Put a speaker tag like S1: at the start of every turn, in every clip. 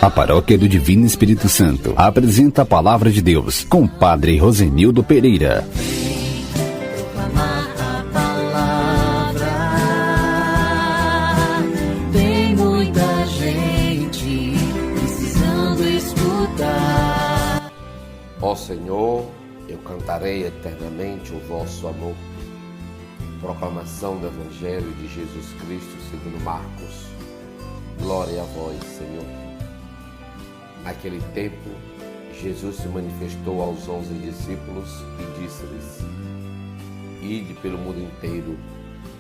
S1: A Paróquia do Divino Espírito Santo apresenta a Palavra de Deus com o Padre Rosenildo Pereira.
S2: Tem muita gente precisando escutar.
S3: Ó Senhor, eu cantarei eternamente o vosso amor. Proclamação do Evangelho de Jesus Cristo segundo Marcos. Glória a vós, Senhor. Naquele tempo, Jesus se manifestou aos 11 discípulos e disse-lhes: Ide pelo mundo inteiro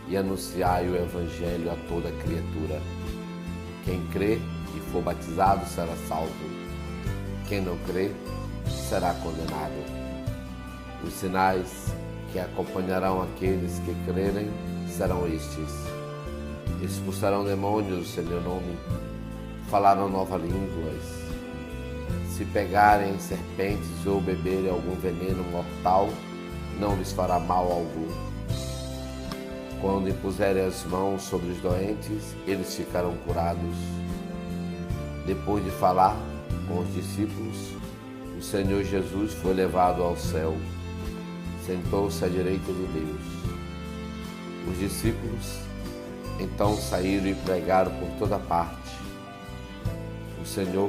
S3: e anunciai o Evangelho a toda criatura. Quem crê e for batizado será salvo. Quem não crê será condenado. Os sinais que acompanharão aqueles que crerem serão estes: expulsarão demônios em meu nome, falarão novas línguas. Se pegarem serpentes ou beberem algum veneno mortal, não lhes fará mal algum. Quando impuserem as mãos sobre os doentes, eles ficarão curados. Depois de falar com os discípulos, o Senhor Jesus foi levado ao céu. Sentou-se à direita de Deus. Os discípulos então saíram e pregaram por toda parte. O Senhor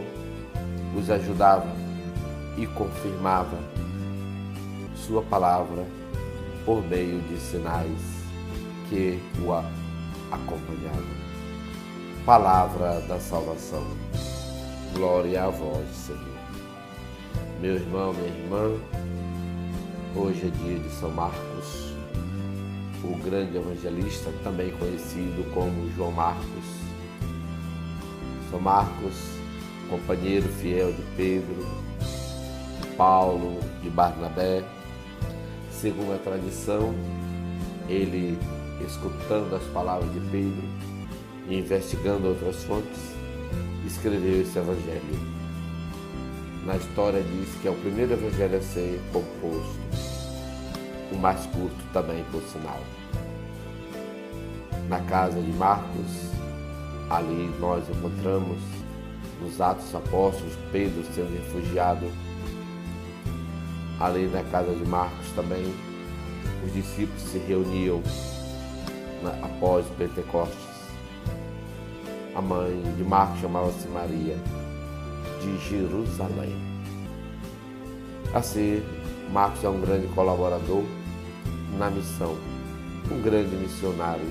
S3: os ajudava e confirmava sua palavra por meio de sinais que o acompanhavam. Palavra da salvação. Glória a vós, Senhor. Meu irmão, minha irmã, hoje é dia de São Marcos, o grande evangelista, também conhecido como João Marcos. São Marcos, companheiro fiel de Pedro, de Paulo, de Barnabé. Segundo a tradição, ele, escutando as palavras de Pedro e investigando outras fontes, escreveu esse evangelho. Na história diz que é o primeiro evangelho a ser composto, o mais curto também, por sinal. Na casa de Marcos, ali nós encontramos nos Atos dos Apóstolos, Pedro sendo refugiado. Ali na casa de Marcos também, os discípulos se reuniam após Pentecostes. A mãe de Marcos chamava-se Maria, de Jerusalém. Assim, Marcos é um grande colaborador na missão, um grande missionário.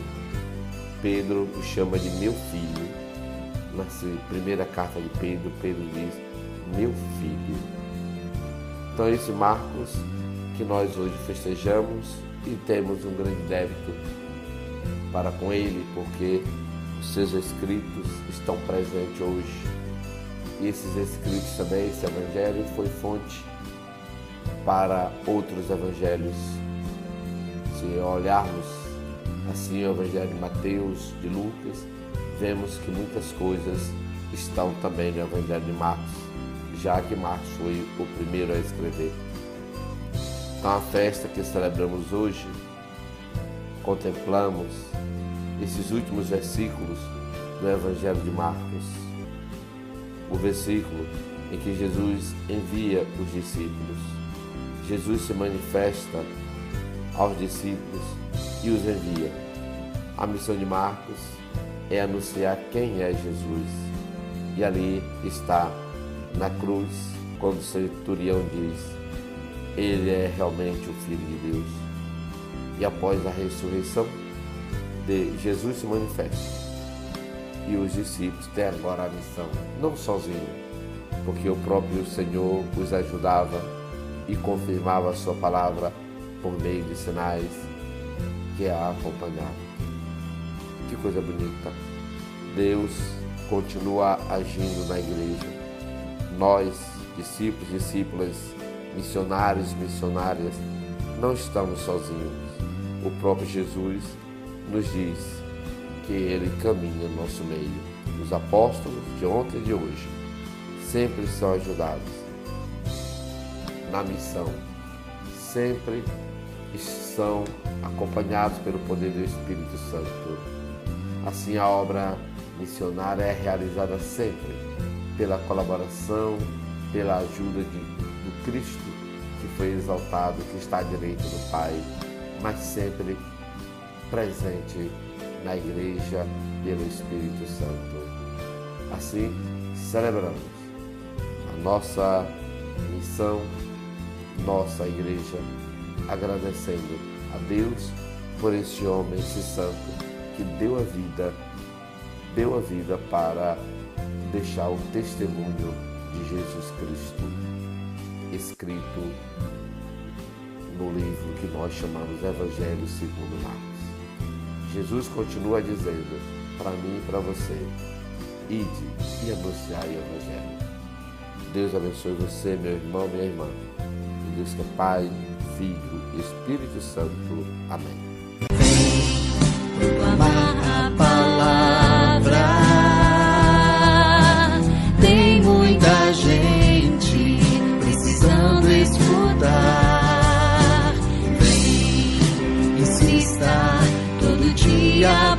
S3: Pedro o chama de meu filho. Na primeira carta de Pedro, Pedro diz, meu filho. Então esse Marcos que nós hoje festejamos e temos um grande débito para com ele, porque os seus escritos estão presentes hoje. E esses escritos também, esse evangelho foi fonte para outros evangelhos. Se olharmos assim o evangelho de Mateus, de Lucas, vemos que muitas coisas estão também no evangelho de Marcos, já que Marcos foi o primeiro a escrever. Então a festa que celebramos hoje, contemplamos esses últimos versículos do evangelho de Marcos. O versículo em que Jesus envia os discípulos. Jesus se manifesta aos discípulos e os envia. A missão de Marcos é anunciar quem é Jesus. E ali está, na cruz, quando o centurião diz, ele é realmente o Filho de Deus. E após a ressurreição, Jesus se manifesta. E os discípulos têm agora a missão, não sozinhos, porque o próprio Senhor os ajudava e confirmava a sua palavra por meio de sinais que a acompanhavam. Que coisa bonita. Deus continua agindo na igreja. Nós, discípulos, discípulas, missionários, missionárias, não estamos sozinhos. O próprio Jesus nos diz que Ele caminha no nosso meio. Os apóstolos de ontem e de hoje sempre são ajudados na missão, sempre são acompanhados pelo poder do Espírito Santo. Assim, a obra missionária é realizada sempre pela colaboração, pela ajuda do Cristo, que foi exaltado, que está à direita do Pai, mas sempre presente na Igreja pelo Espírito Santo. Assim, celebramos a nossa missão, nossa Igreja, agradecendo a Deus por este homem, esse santo, que deu a vida para deixar o testemunho de Jesus Cristo, escrito no livro que nós chamamos Evangelho segundo Marcos. Jesus continua dizendo para mim e para você: ide e anunciai o Evangelho. Deus abençoe você, meu irmão, minha irmã. Que Deus que é Pai, Filho e Espírito Santo. Amém.
S2: Proclamar a palavra. Tem muita gente precisando escutar. Vem, insista todo dia.